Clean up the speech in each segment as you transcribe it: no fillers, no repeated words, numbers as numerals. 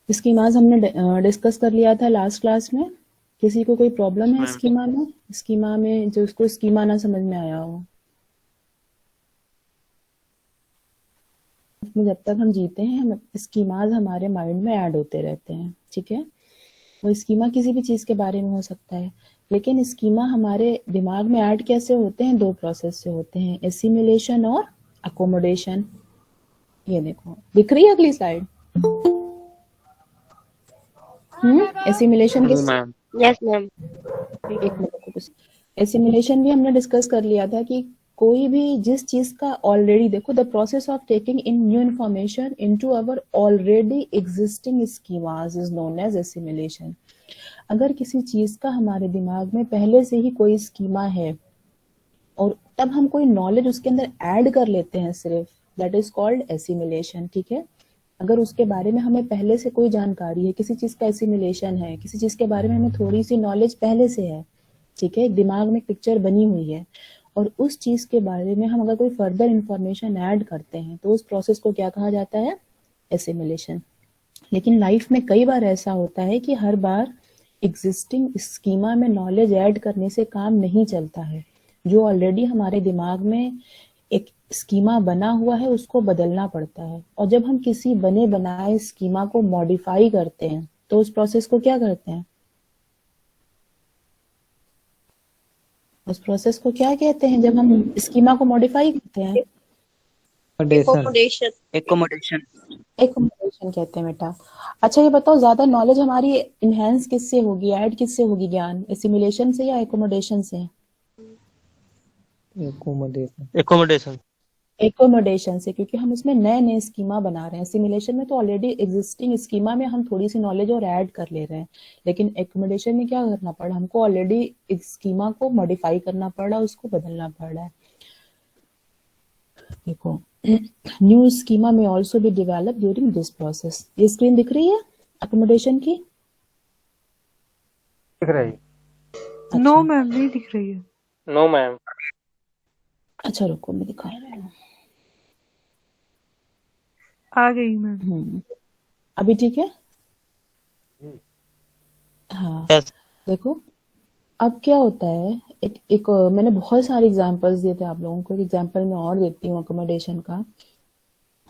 Schemas हमने discuss कर लिया था लास्ट क्लास में। किसी को कोई प्रॉब्लम है मैम। स्कीमा में जो उसको स्कीमा ना समझ में आया हो? इसमें जब तक हम जीते हैं हम स्कीमाज हमारे माइंड में ऐड होते रहते हैं, ठीक है। वो स्कीमा किसी भी चीज के बारे में हो सकता है, लेकिन स्कीमा हमारे दिमाग में ऐड कैसे होते हैं? दो प्रोसेस से होते हैं, एसिमिलेशन और अकोमोडेशन। ये देखो दिख रही है अगली स्लाइड। एसिमिलेशन नो किस मैम। Yes ma'am. एक मिनट कुछ एसिमिलेशन भी हमने डिस्कस कर लिया था कि कोई भी जिस चीज का ऑलरेडी देखो the process of taking in new information into our already existing schemas is known as assimilation. अगर किसी चीज का हमारे दिमाग में पहले से ही कोई स्कीमा है और तब हम कोई नॉलेज उसके अंदर ऐड कर लेते हैं सिर्फ, दैट इज कॉल्ड एसिमिलेशन, ठीक है। अगर उसके बारे में हमें पहले से कोई जानकारी है, किसी चीज का एसिमिलेशन है, किसी चीज के बारे में हमें थोड़ी सी नॉलेज पहले से है, ठीक है, एक दिमाग में एक पिक्चर बनी हुई है, और उस चीज के बारे में हम अगर कोई फर्दर इंफॉर्मेशन ऐड करते हैं तो उस प्रोसेस को क्या कहा जाता है? एसिमिलेशन। लेकिन लाइफ में कई बार ऐसा होता है कि हर बार एग्जिस्टिंग स्कीमा में नॉलेज ऐड करने से काम नहीं चलता है। जो ऑलरेडी हमारे दिमाग में एक स्कीमा बना हुआ है उसको बदलना पड़ता है, और जब हम किसी बने बनाए स्कीमा को मॉडिफाई करते हैं तो उस प्रोसेस को क्या करते हैं? उस प्रोसेस को क्या कहते हैं जब हम स्कीमा को मॉडिफाई करते हैं? एकोमोडेशन। एकोमोडेशन। एकोमोडेशन कहते हैं बेटा। अच्छा ये बताओ, ज्यादा नॉलेज हमारी इनहेंस किससे होगी, ऐड किससे होगी ज्ञान, एसिमिलेशन से या एकोमोडेशन से? एकोमोडेशन। एकोमोडेशन से, क्योंकि हम उसमें नए नए स्कीमा बना रहे हैं। एसिमिलेशन में तो ऑलरेडी एग्जिस्टिंग स्कीमा में हम थोड़ी सी नॉलेज और ऐड कर ले रहे हैं, लेकिन एकोमोडेशन में क्या करना पड़ा हमको? ऑलरेडी स्कीमा को मॉडिफाई करना पड़ा, उसको बदलना पड़ा है। देखो न्यू स्कीमा में also be develop during this process. ये स्क्रीन दिख रही है अकोमोडेशन की? दिख रही। नो अच्छा मैम नहीं दिख रही है। No ma'am. अच्छा रुको मैं दिखा रही हूँ। आ गई मैम। अभी ठीक है? हाँ यस। देखो अब क्या होता है, एक मैंने बहुत सारे एग्जांपल्स दिए थे आप लोगों को, एक एग्जांपल मैं और देती हूँ अकोमोडेशन का।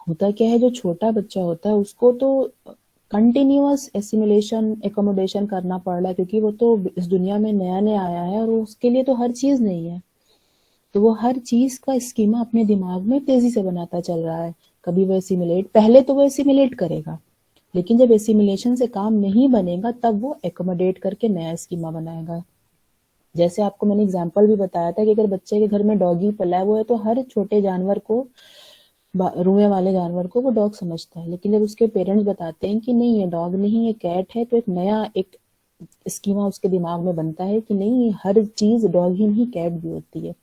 होता क्या है, जो छोटा बच्चा होता है उसको तो कंटिन्यूअस एसिमिलेशन एकोमोडेशन करना पड़ रहा है, क्योंकि वो तो इस दुनिया में नया नया आया है और उसके लिए तो हर चीज नहीं है। तो वो हर चीज का स्कीमा अपने दिमाग में तेजी से बनाता चल रहा है। कभी वो एसिमिलेट, पहले तो वो एसिमिलेट करेगा, लेकिन जब एसिमिलेशन से काम नहीं बनेगा तब वो एकोमोडेट करके नया स्कीमा बनाएगा। जैसे आपको मैंने एग्जांपल भी बताया था कि अगर बच्चे के घर में डॉगी पला हुआ है तो हर छोटे जानवर को, रुए वाले जानवर को वो डॉग समझता है, लेकिन जब उसके पेरेंट्स बताते हैं कि नहीं ये डॉग नहीं ये कैट है, तो एक नया एक स्कीमा उसके दिमाग में बनता है कि नहीं हर चीज डॉग ही नहीं कैट भी होती है।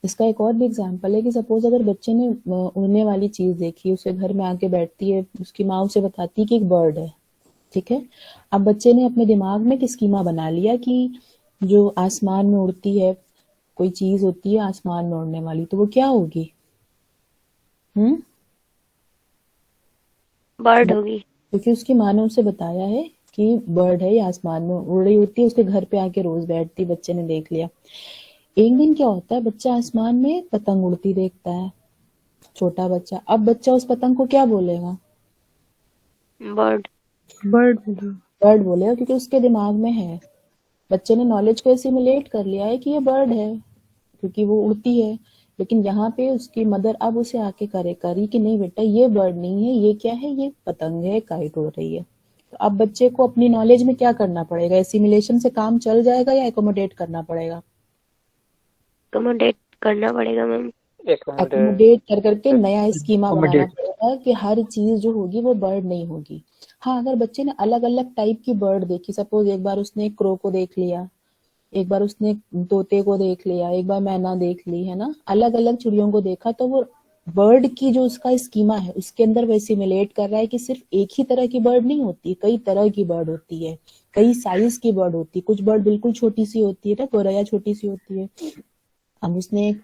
इसका एक और भी एग्जांपल है कि सपोज अगर बच्चे ने उड़ने वाली चीज देखी, उसे घर में आके बैठती है, उसकी माँ उसे बताती है कि एक बर्ड है, ठीक है। अब बच्चे ने अपने दिमाग में एक स्कीमा बना लिया कि जो आसमान में उड़ती है, कोई चीज होती है आसमान में उड़ने वाली, तो वो क्या होगी? बर्ड होगी। क्योंकि उसकी माँ ने उसे बताया है कि बर्ड है, ये आसमान में उड़ रही होती है, उसके घर पे आके रोज बैठती, बच्चे ने देख लिया। एक दिन क्या होता है, बच्चा आसमान में पतंग उड़ती देखता है, छोटा बच्चा। अब बच्चा उस पतंग को क्या बोलेगा? बर्ड। बर्ड बोलो। बर्ड बोलेगा, क्योंकि उसके दिमाग में है, बच्चे ने नॉलेज को एसिमुलेट कर लिया है कि ये बर्ड है क्योंकि वो उड़ती है। लेकिन यहाँ पे उसकी मदर अब उसे आके करी कि नहीं बेटा ये बर्ड नहीं है, ये क्या है, ये पतंग है, काइट उड़ रही है। तो अब बच्चे को अपनी नॉलेज में क्या करना पड़ेगा? एसिमुलेशन से काम चल जाएगा या एकोमोडेट करना पड़ेगा? अकोमोडेट करना पड़ेगा मैम। एकोमोडेट कर करके नया स्कीमा बनाना पड़ेगा कि हर चीज जो होगी वो बर्ड नहीं होगी। हाँ अगर बच्चे ने अलग अलग टाइप की बर्ड देखी, सपोज एक बार उसने क्रो को देख लिया, एक बार उसने तोते को देख लिया, एक बार मैना देख ली, है ना, अलग अलग चिड़ियों को देखा, तो वो बर्ड की जो उसका स्कीमा है उसके अंदर वो सिमुलेट कर रहा है कि सिर्फ एक ही तरह की बर्ड नहीं होती, कई तरह की बर्ड होती है, कई साइज की बर्ड होती है। कुछ बर्ड बिल्कुल छोटी सी होती है ना, गोरैया छोटी सी होती है। अब उसने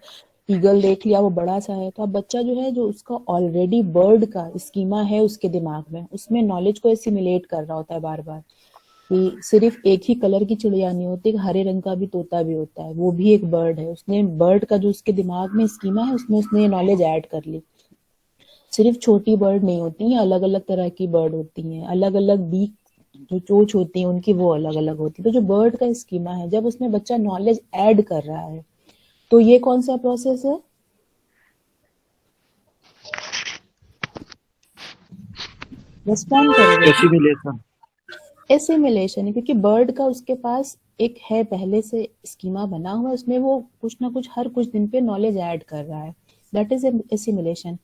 ईगल देख लिया, वो बड़ा सा है, तो अब बच्चा जो है, जो उसका ऑलरेडी बर्ड का स्कीमा है उसके दिमाग में, उसमें नॉलेज को एसिमिलेट कर रहा होता है बार बार, कि सिर्फ एक ही कलर की चिड़िया नहीं होती, हरे रंग का भी तोता भी होता है, वो भी एक बर्ड है। उसने बर्ड का जो उसके दिमाग में स्कीमा है, उसमें उसने ये नॉलेज ऐड कर ली। सिर्फ छोटी बर्ड नहीं होती है, अलग अलग तरह की बर्ड होती हैं, अलग अलग बीक जो चोंच होती है उनकी, वो अलग अलग होती है। तो जो बर्ड का स्कीमा है, जब उसमें बच्चा नॉलेज ऐड कर रहा है, तो ये कौन सा प्रोसेस है? रिस्पॉन्ड करोगे? एसिमिलेशन। एसिमिलेशन है, क्योंकि बर्ड का उसके पास एक है पहले से स्कीमा बना हुआ, उसमें वो कुछ ना कुछ हर कुछ दिन पे नॉलेज ऐड कर रहा है, दैट इज एसिमिलेशन।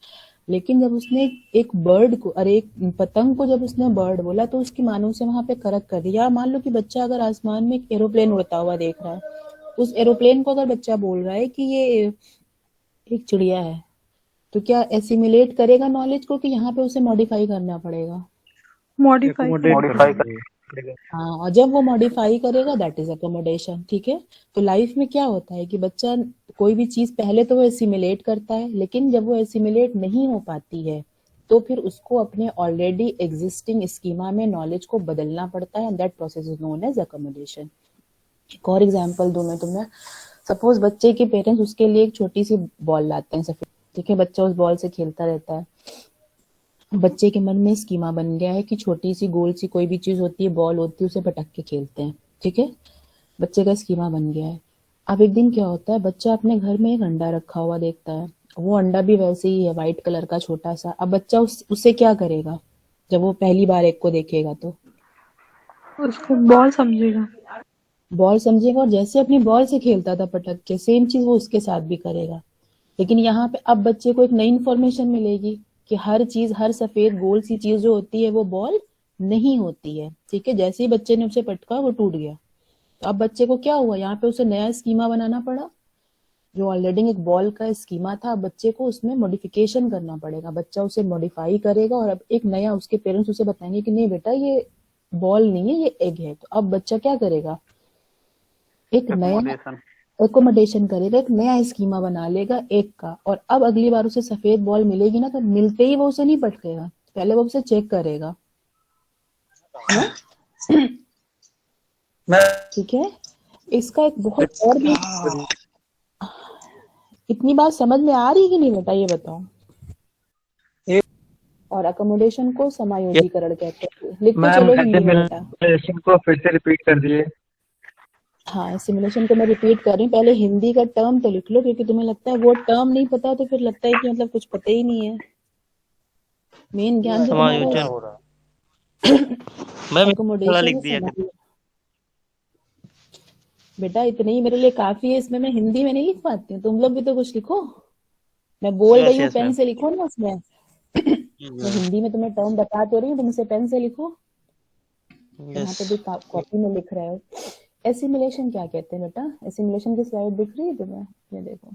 लेकिन जब उसने एक बर्ड को, अरे एक पतंग को जब उसने बर्ड बोला, तो उसकी मानो से वहां पे करक कर दिया। मान लो कि बच्चा अगर आसमान में एक एरोप्लेन उड़ता हुआ देख रहा है, उस एरोप्लेन को अगर बच्चा बोल रहा है कि ये एक चिड़िया है, तो क्या एसिमिलेट करेगा नॉलेज को, कि यहाँ पे उसे मॉडिफाई करना पड़ेगा? मॉडिफाई मॉडिफाई करेगा। हाँ, और जब वो मॉडिफाई करेगा, दैट इज अकोमोडेशन। ठीक है, तो लाइफ में क्या होता है कि बच्चा कोई भी चीज पहले तो वो एसिमिलेट करता है, लेकिन जब वो एसिमिलेट नहीं हो पाती है, तो फिर उसको अपने ऑलरेडी एग्जिस्टिंग स्कीमा में नॉलेज को बदलना पड़ता है, and that process is known as accommodation. एक और एग्जांपल दूं मैं तुम्हें। सपोज बच्चे के पेरेंट्स उसके लिए एक छोटी सी बॉल लाते हैं सफेद, ठीक है, बच्चा उस बॉल से खेलता रहता है। बच्चे के मन में स्कीमा बन गया है कि छोटी सी गोल सी कोई भी चीज होती है, बॉल होती है, उसे पटक के खेलते हैं। ठीक है, बच्चे का स्कीमा बन गया है। अब एक दिन क्या होता है, बच्चा अपने घर में एक अंडा रखा हुआ देखता है, वो अंडा भी वैसे ही है, व्हाइट कलर का छोटा सा। अब बच्चा उससे क्या करेगा जब वो पहली बार एक को देखेगा? तो उसको बॉल समझेगा। बॉल समझेगा, और जैसे अपनी बॉल से खेलता था पटक के, सेम चीज वो उसके साथ भी करेगा। लेकिन यहाँ पे अब बच्चे को एक नई इन्फॉर्मेशन मिलेगी कि हर चीज, हर सफेद गोल सी चीज जो होती है वो बॉल नहीं होती है। ठीक है, जैसे ही बच्चे ने उसे पटका, वो टूट गया। तो अब बच्चे को क्या हुआ, यहाँ पे उसे नया स्कीमा बनाना पड़ा। जो ऑलरेडी एक बॉल का स्कीमा था, बच्चे को उसमें मॉडिफिकेशन करना पड़ेगा, बच्चा उसे मॉडिफाई करेगा, और अब एक नया, उसके पेरेंट्स उसे बताएंगे कि नहीं बेटा, ये बॉल नहीं है, ये एग है। तो अब बच्चा क्या करेगा, एक नया एकोमोडेशन करेगा, एक नया स्कीमा बना लेगा एक का। और अब अगली बार उसे सफेद बॉल मिलेगी ना, तो मिलते ही वो उसे नहीं पटकेगा, पहले वो उसे चेक करेगा, है ना? ठीक है, इसका एक बहुत और भी, इतनी बात समझ में आ रही कि नहीं बेटा, ये बताओ। और अकोमोडेशन को समायोजीकरण कहते हैं। लिखते चलो हिंदी में बेटा। को फिर से रिपीट कर दिए। हाँ, सिमुलेशन को मैं रिपीट कर रही हूँ, पहले हिंदी का टर्म तो लिख लो, क्योंकि तुम्हें लगता है वो टर्म नहीं पता, तो फिर लगता है कि मतलब कुछ पता ही नहीं है। मेन ज्ञान जो तुम्हारा हो रहा मैं अकोमोडेशन लिख दिया। बेटा इतने ही मेरे लिए काफी है, इसमें मैं हिंदी में नहीं लिख पाती हूँ, तुम लोग भी तो कुछ लिखो। मैं बोल रही हूँ, पेन से लिखो ना उसमें। मैं हिंदी में तुम्हें टर्म बता तो रही हूँ, तुम इसे पेन से लिखो। यहाँ पे भी कॉपी में लिख रहे हो। एसिमिलेशन क्या कहते हैं बेटा? एसिमिलेशन की स्लाइड दिख रही है तुम्हें? ये देखो,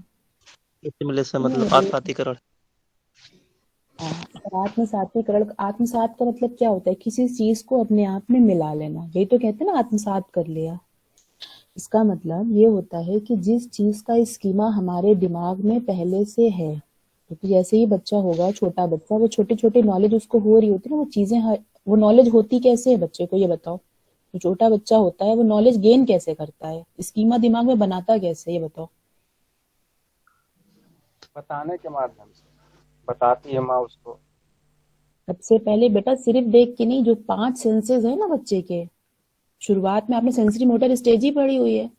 एसिमिलेशन मतलब आत्मसातीकरण। आत्मसातीकरण, आत्मसात का मतलब क्या होता है? किसी चीज को अपने आप में मिला लेना, यही तो कहते हैं ना, आत्मसात कर लिया। इसका मतलब ये होता है कि जिस चीज का स्कीमा हमारे दिमाग में पहले से है, क्योंकि जैसे ही बच्चा होगा, छोटा बच्चा, वो छोटी छोटी नॉलेज उसको हो रही होती है ना, वो चीजें, वो नॉलेज होती कैसे है बच्चे को, ये बताओ। जो छोटा बच्चा होता है, वो नॉलेज गेन कैसे करता है, स्कीमा दिमाग में बनाता कैसे, ये बताओ। बताने के माध्यम से बताती है माँ उसको। सबसे पहले बेटा सिर्फ देख के नहीं, जो 5 सेंसेस है ना बच्चे के, शुरुआत में आपने सेंसरी मोटर स्टेज ही पढ़ी हुई है,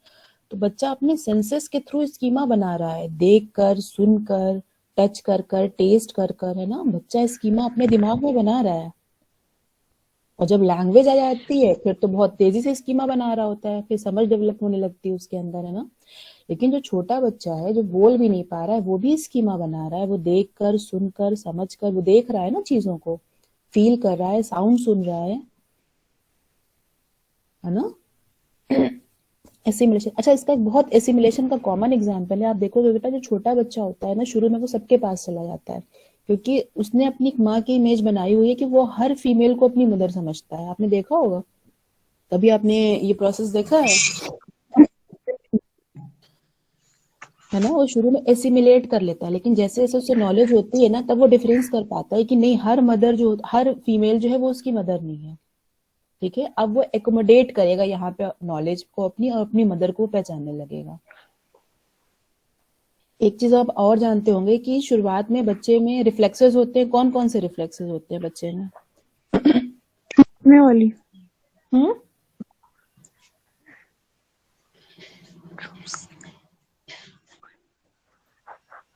तो बच्चा अपने सेंसेस के थ्रू स्कीमा बना रहा है, देख कर, सुन कर, टच कर कर, टेस्ट कर कर, है ना, बच्चा स्कीमा अपने दिमाग में बना रहा है। और जब लैंग्वेज आ जाती है, फिर तो बहुत तेजी से स्कीमा बना रहा होता है, फिर समझ डेवलप होने लगती है उसके अंदर, है ना। लेकिन जो छोटा बच्चा है, जो बोल भी नहीं पा रहा है, वो भी स्कीमा बना रहा है, वो देख कर, सुन कर, समझ कर, वो देख रहा है ना चीजों को, फील कर रहा है, साउंड सुन रहा है ना। एसिमिलेशन, अच्छा, इसका एक बहुत एसिमिलेशन का कॉमन एग्जांपल है। आप देखोगे बेटा, जो छोटा बच्चा होता है ना, शुरू में वो सबके पास चला जाता है, क्योंकि उसने अपनी माँ की इमेज बनाई हुई है कि वो हर फीमेल को अपनी मदर समझता है। आपने देखा होगा, कभी आपने ये प्रोसेस देखा है? है ना, वो शुरू में एसिमिलेट कर लेता है, लेकिन जैसे जैसे उससे नॉलेज होती है ना, तब वो डिफरेंस कर पाता है कि नहीं, हर फीमेल जो है वो उसकी मदर नहीं है। ठीक है, अब वो एकोमोडेट करेगा यहाँ पे नॉलेज को अपनी, और अपनी मदर को पहचानने लगेगा। एक चीज आप और जानते होंगे कि शुरुआत में बच्चे में रिफ्लेक्सेस होते हैं। कौन कौन से रिफ्लेक्सेस होते हैं बच्चे में? मैं वाली। हम्म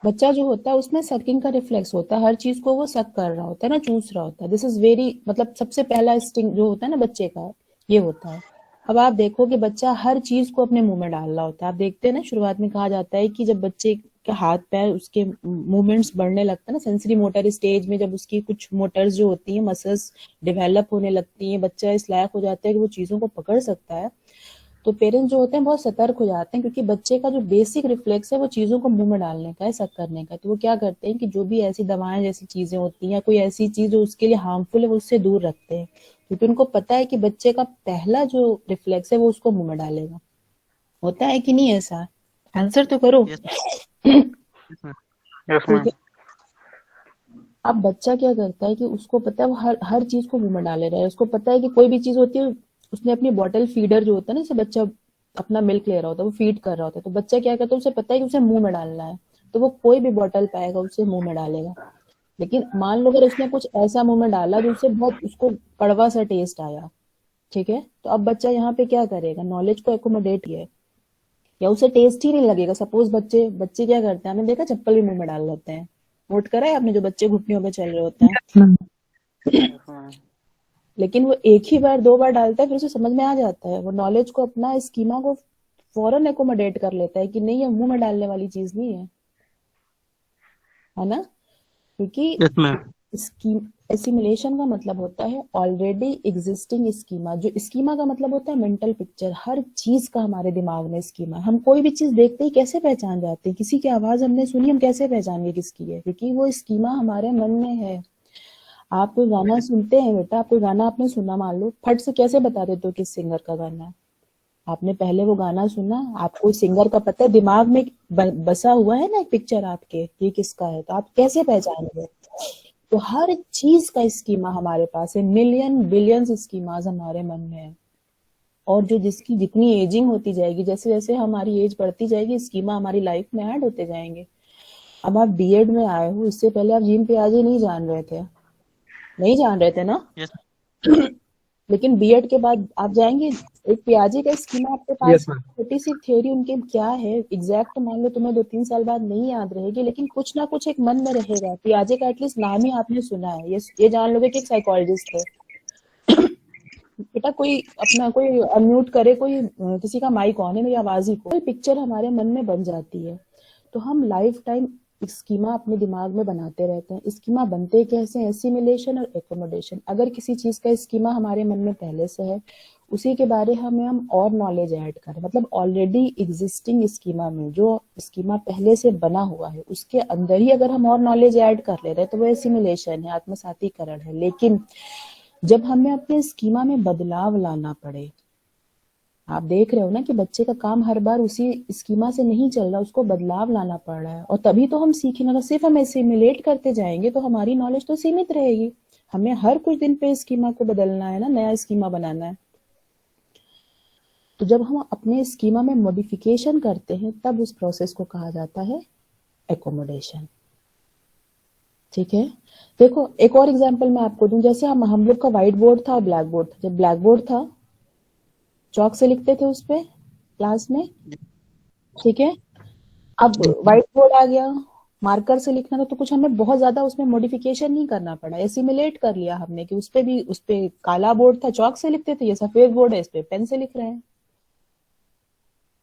बच्चा जो होता है उसमें सकिंग का रिफ्लेक्स होता है, हर चीज को वो सक कर रहा होता है ना, चूस रहा होता है। दिस इज वेरी, मतलब सबसे पहला इंस्टिंक्ट जो होता है ना बच्चे का, ये होता है। अब आप देखो कि बच्चा हर चीज को अपने मुंह में डाल रहा होता है। आप देखते हैं ना, शुरुआत में कहा जाता है कि जब बच्चे के हाथ पैर, उसके मूवमेंट्स बढ़ने लगता है ना, सेंसरी मोटर स्टेज में, जब उसकी कुछ मोटर्स जो होती हैं, मसल्स डेवलप होने लगती हैं, बच्चा इस लायक हो जाता है कि वो चीजों को पकड़ सकता है, तो पेरेंट्स जो होते हैं बहुत सतर्क हो जाते हैं, क्योंकि बच्चे का जो बेसिक रिफ्लेक्स है वो चीजों को मुंह में डालने का है, सक करने का। तो वो क्या करते हैं कि जो भी ऐसी दवाएं जैसी चीजें होती हैं, या कोई ऐसी चीज जो उसके लिए हार्मफुल है, वो उससे दूर रखते हैं, क्योंकि उनको पता है कि बच्चे का पहला जो रिफ्लेक्स है वो उसको मुंह में डालेगा। होता है कि नहीं ऐसा? आंसर तो करो। यस यस ठीक मैम। है, अब बच्चा क्या करता है कि उसको पता है वो हर हर चीज को मुंह में डाले रहा है। उसको पता है कि कोई भी चीज होती है, उसने अपनी बॉटल फीडर जो होता है ना, जैसे बच्चा अपना मिल्क ले रहा होता है, वो फीड कर रहा होता है, तो बच्चा क्या करता है, उसे पता है कि उसे मुंह में डालना है, तो वो कोई भी बॉटल पाएगा उसे मुंह में डालेगा। लेकिन मान लो अगर उसने कुछ ऐसा मुंह में डाला जो उससे बहुत उसको कड़वा सा टेस्ट आया, ठीक है, तो अब बच्चा यहाँ पे क्या करेगा, नॉलेज को एकोमोडेट किया है, या उसे टेस्ट ही नहीं लगेगा। सपोज बच्चे बच्चे क्या करते हैं, आपने देखा चप्पल भी मुंह में डाल लेते हैं, नोट करा है आपने, जो बच्चे घुटनियों पे चल रहे होते हैं, यस मैम। लेकिन वो एक ही बार दो बार डालता है, फिर उसे समझ में आ जाता है, वो नॉलेज को, अपना स्कीमा को फौरन एकोमोडेट कर लेता है कि नहीं, ये मुंह में डालने वाली चीज नहीं है ना, क्योंकि मैम। स्कीम एसिमिलेशन का मतलब होता है ऑलरेडी एग्जिस्टिंग स्कीमा। जो स्कीमा का मतलब होता है मेंटल पिक्चर, हर चीज का हमारे दिमाग में स्कीमा। हम कोई भी चीज देखते ही कैसे पहचान जाते हैं, किसी की आवाज हमने सुनी, हम कैसे पहचान गए किसकी है, क्योंकि वो स्कीमा हमारे मन में है। आप कोई गाना सुनते हैं बेटा, आप कोई गाना आपने सुना, मान लो, फट से कैसे बता देते हो किस सिंगर का गाना है? आपने पहले वो गाना सुना, आपको सिंगर का पता है, दिमाग में बसा हुआ है ना एक पिक्चर आपके, ये किसका है, तो आप कैसे पहचानोगे? तो हर चीज का स्कीमा हमारे पास है, मिलियन बिलियंस स्कीमाज हमारे मन में है। और जो जिसकी जितनी एजिंग होती जाएगी, जैसे जैसे हमारी एज बढ़ती जाएगी, स्कीमा हमारी लाइफ में ऐड होते जाएंगे। अब आप बीएड में आए हो, इससे पहले आप जिम पियाजे नहीं जान रहे थे, नहीं जान रहे थे ना, यस लेकिन बीएड के बाद आप जाएंगे, एक पियाजे का स्कीमा आपके पास, यस मैम। छोटी सी थ्योरी उनके क्या है एग्जैक्ट, मान लो तुम्हें 2-3 साल बाद नहीं याद रहेगी, लेकिन कुछ ना कुछ एक मन में रहेगा। पियाजे का एटलीस्ट नाम ही आपने सुना है, ये जान लोगे कि एक साइकोलॉजिस्ट है। बेटा कोई अपना कोई अनम्यूट करे, कोई किसी का माइक ऑन है, मेरी आवाज ही को, पिक्चर हमारे मन में बन जाती है। तो हम लाइफ टाइम स्कीमा अपने दिमाग में बनाते रहते हैं। स्कीमा बनते कैसे हैं? एसिमिलेशन और एकोमोडेशन। अगर किसी चीज का स्कीमा हमारे मन में पहले से है, उसी के बारे में हम और नॉलेज ऐड करें, मतलब ऑलरेडी एग्जिस्टिंग स्कीमा में जो स्कीमा पहले से बना हुआ है, उसके अंदर ही अगर हम और नॉलेज ऐड कर ले रहे हैं, तो वो एसिमिलेशन है, आत्मसातीकरण है। लेकिन जब हमें अपने स्कीमा में बदलाव लाना पड़े, आप देख रहे हो ना कि बच्चे का काम हर बार उसी स्कीमा से नहीं चल रहा, उसको बदलाव लाना पड़ रहा है, और तभी तो हम सीखेंगे। अगर सिर्फ हम एसिमिलेट करते जाएंगे तो हमारी नॉलेज तो सीमित रहेगी। हमें हर कुछ दिन पे स्कीमा को बदलना है ना, नया स्कीमा बनाना है। तो जब हम अपने स्कीमा में मॉडिफिकेशन करते हैं, तब उस प्रोसेस को कहा जाता है एकोमोडेशन। ठीक है, देखो एक और एग्जांपल मैं आपको दूं, जैसे हम लोग का व्हाइट बोर्ड था और ब्लैक बोर्ड था। जब ब्लैक बोर्ड था, चौक से लिखते थे उस पे क्लास में, ठीक है। अब व्हाइट बोर्ड आ गया, मार्कर से लिखना था, तो कुछ हमें बहुत ज्यादा उसमें मॉडिफिकेशन नहीं करना पड़ा, एसिमिलेट कर लिया हमने कि उस पे काला बोर्ड था, चौक से लिखते थे, ये सफेद बोर्ड है, इस पे पेन से लिख रहे हैं,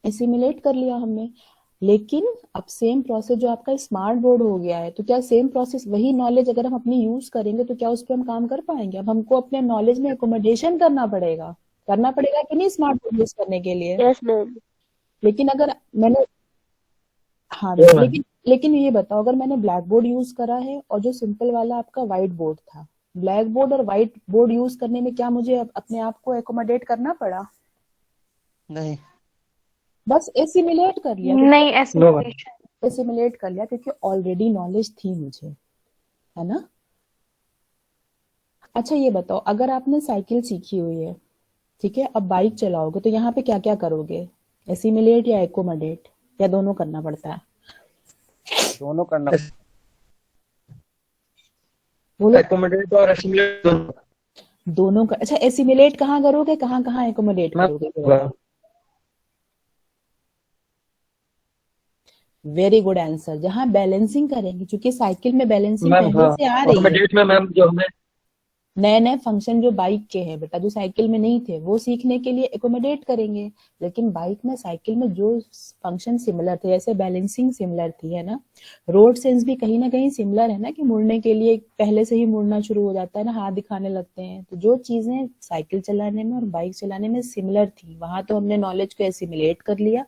एसिमिलेट कर लिया हमने। लेकिन अब सेम प्रोसेस जो आपका स्मार्ट बोर्ड हो गया है, तो क्या सेम प्रोसेस, वही नॉलेज अगर हम अपनी यूज करेंगे, तो क्या उस पर हम काम कर पाएंगे? अब हमको अपने नॉलेज में एकोमोडेशन करना पड़ेगा कि नहीं स्मार्ट बोर्ड यूज करने के लिए? Yes ma'am. लेकिन अगर मैंने, हाँ यस बेटा, मैम। लेकिन ये बताओ, अगर मैंने ब्लैक बोर्ड यूज करा है और जो सिंपल वाला आपका व्हाइट बोर्ड था, ब्लैक बोर्ड और व्हाइट बोर्ड यूज करने में क्या मुझे अपने आप को एकोमोडेट करना पड़ा? नहीं। बस एसिमिलेट कर लिया, नहीं नो मैम। एसिमिलेशन। सिमुलेट कर लिया क्योंकि ऑलरेडी नॉलेज थी मुझे, है ना। अच्छा ये बताओ, अगर आपने साइकिल सीखी हुई है, ठीक है, अब बाइक चलाओगे तो यहाँ पे क्या क्या करोगे, एसिमुलेट या एकोमोडेट, या दोनों करना पड़ता है? दोनों करना। बोलो। एकोमोडेट और एसिमुलेट दोनों। दोनों का। अच्छा एसिमुलेट कहाँ करोगे, कहाँ कहाँ एकोमोडेट मैं करोगे? वेरी गुड आंसर, जहाँ बैलेंसिंग करेंगे, क्योंकि साइकिल में बैलेंसिंग मैम पहले हाँ, से आ रही है। एकोमोडेट में मैम जो हमें नए नए फंक्शन जो बाइक के हैं बेटा, जो साइकिल में नहीं थे, वो सीखने के लिए एकोमोडेट करेंगे। लेकिन बाइक में, साइकिल में जो फंक्शन सिमिलर थे, जैसे बैलेंसिंग सिमिलर थी, है ना, रोड सेंस भी कहीं ना कहीं सिमिलर है ना, कि मुड़ने के लिए पहले से ही मुड़ना शुरू हो जाता है ना, हाथ दिखाने लगते हैं। तो जो चीजें साइकिल चलाने में और बाइक चलाने में सिमिलर थी, वहां तो हमने नॉलेज को एसिमुलेट कर लिया।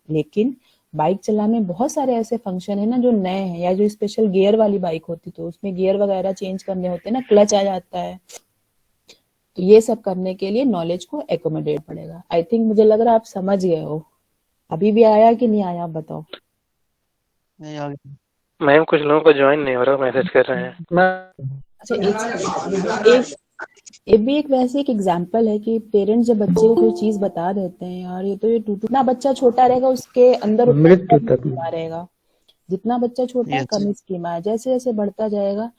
लेकिन बाइक चलाने में बहुत सारे ऐसे फंक्शन है ना जो नए हैं, या जो स्पेशल गियर वाली बाइक होती तो उसमें गियर वगैरह चेंज करने होते हैं ना, क्लच आ जाता है, तो ये सब करने के लिए नॉलेज को एकोमोडेट पड़ेगा। आई थिंक, मुझे लग रहा है आप समझ गए हो। अभी भी आया कि नहीं आया, आप बताओ। नहीं आ गया। मैम कुछ लोगों को ज्वाइन नहीं हो रहा, मैसेज कर रहे हैं। मैं अच्छा ये भी एक वैसे एक एग्जाम्पल है कि पेरेंट्स जब बच्चे को कोई चीज बता देते हैं, यार ये तो ये जितना बच्चा छोटा रहेगा उसके अंदर उतना मृत्यु कम तक स्कीमा रहेगा। जितना बच्चा छोटा है यस कम स्कीमा है, जैसे जैसे बढ़ता जाएगा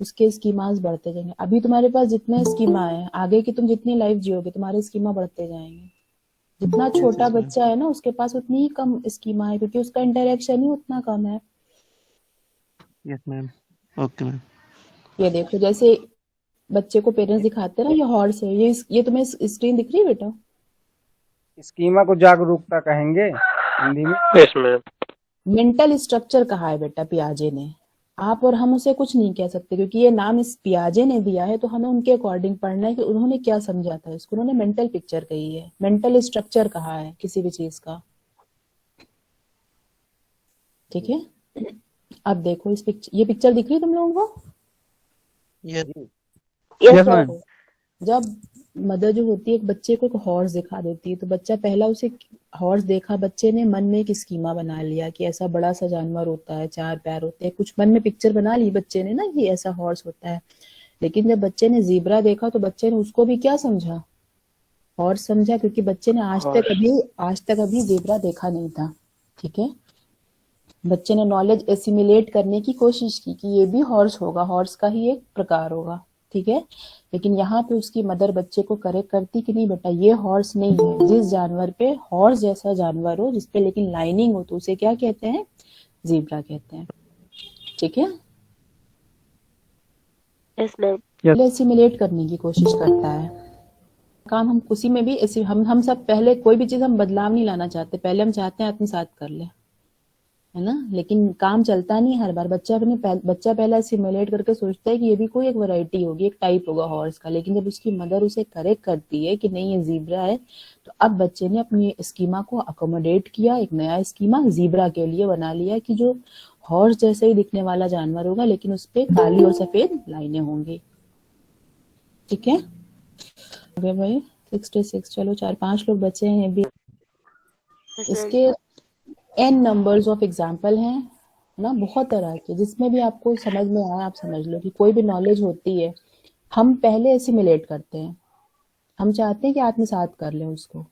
उसके स्कीमास बढ़ते जाएंगे। अभी तुम्हारे पास जितने स्कीमा है, आगे की तुम जितनी लाइफ जियोगे तुम्हारे स्कीमा बढ़ते जाएंगे। जितना छोटा बच्चा है ना उसके पास उतनी ही कम स्कीमा है, क्योंकि उसका इंटरेक्शन ही उतना कम है। Yes ma'am. Okay ma'am. ये देखो, जैसे बच्चे को पेरेंट्स दिखाते हैं ना, ये हॉर्स है, ये तुम्हें स्क्रीन दिख रही है बेटा? स्कीमा को जागरूकता कहेंगे हिंदी में। Yes ma'am. मेंटल स्ट्रक्चर कहा है बेटा पियाजे ने। आप और हम उसे कुछ नहीं कह सकते, क्योंकि ये नाम इस पियाजे ने दिया है, तो हमें उनके अकॉर्डिंग पढ़ना है कि उन्होंने क्या समझा था इसको। उन्होंने मेंटल पिक्चर कही है, मेंटल स्ट्रक्चर कहा है किसी भी चीज का, ठीक है। अब देखो इस पिक्चर, ये पिक्चर दिख रही है तुम लोगों को? Yes yes ma'am. मैम। जब मदर जो होती है एक बच्चे को एक हॉर्स दिखा देती है, तो बच्चा पहला उसे हॉर्स देखा, बच्चे ने मन में एक स्कीमा बना लिया कि ऐसा बड़ा सा जानवर होता है, 4 पैर होते हैं, कुछ मन में पिक्चर बना ली बच्चे ने ना कि ऐसा हॉर्स होता है। लेकिन जब बच्चे ने ज़ीब्रा देखा तो बच्चे ने उसको भी क्या समझा, हॉर्स समझा, क्योंकि बच्चे ने आज तक अभी ज़ीब्रा देखा नहीं था, ठीक है। बच्चे ने नॉलेज एसिमिलेट करने की कोशिश की कि ये भी हॉर्स होगा, हॉर्स का ही एक प्रकार होगा, ठीक है। लेकिन यहाँ पे उसकी मदर बच्चे को करेक्ट करती कि नहीं बेटा ये हॉर्स नहीं है, जिस जानवर पे हॉर्स जैसा जानवर हो जिसपे लेकिन लाइनिंग हो तो उसे क्या कहते हैं, ज़ीब्रा कहते हैं, ठीक है। Yes ma'am. एसिमिलेट करने की कोशिश करता है काम। हम उसी में भी ऐसे हम सब पहले कोई भी चीज हम बदलाव नहीं लाना चाहते, पहले हम चाहते हैं आत्मसात कर ले, है ना। लेकिन काम चलता नहीं हर बार। बच्चा पहला सिमुलेट करके सोचता है कि ये भी कोई एक वैरायटी होगी, एक टाइप होगा हॉर्स का। लेकिन जब उसकी मदर उसे करेक्ट करती है कि नहीं ये ज़ीब्रा है, तो अब बच्चे ने अपनी स्कीमा को अकोमोडेट किया, एक नया स्कीमा ज़ीब्रा के लिए बना लिया कि जो हॉर्स जैसे ही दिखने वाला जानवर होगा, लेकिन उस पे काली और सफेद लाइनें होंगी, ठीक है। अबे भाई 66, चलो 4-5 लोग बचे हैं अभी। Yes ma'am. इसके n नंबर्स ऑफ एग्जाम्पल हैं ना, बहुत तरह के, जिसमें भी आपको समझ में आए आप समझ लो कि कोई भी नॉलेज होती है हम पहले एसिमिलेट करते हैं, हम चाहते हैं कि आत्मसात कर लें उसको,